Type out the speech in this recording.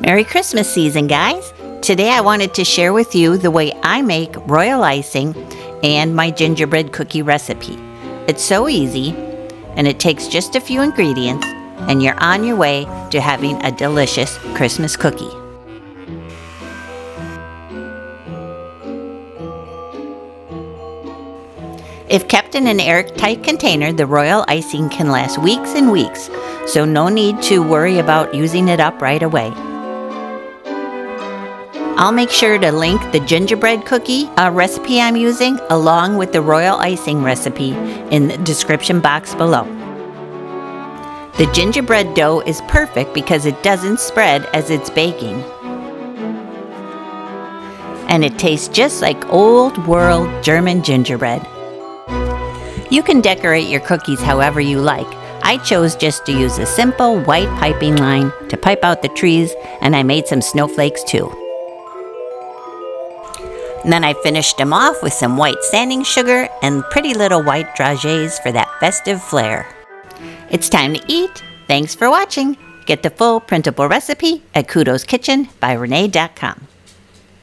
Merry Christmas season, guys! Today I wanted to share with you the way I make royal icing and my gingerbread cookie recipe. It's so easy and it takes just a few ingredients and you're on your way to having a delicious Christmas cookie. If kept in an airtight container, the royal icing can last weeks and weeks, so no need to worry about using it up right away. I'll make sure to link the gingerbread cookie recipe I'm using along with the royal icing recipe in the description box below. The gingerbread dough is perfect because it doesn't spread as it's baking. And it tastes just like old world German gingerbread. You can decorate your cookies however you like. I chose just to use a simple white piping line to pipe out the trees, and I made some snowflakes too. And then I finished them off with some white sanding sugar and pretty little white dragées for that festive flair. It's time to eat. Thanks for watching. Get the full printable recipe at kudoskitchenbyrenee.com.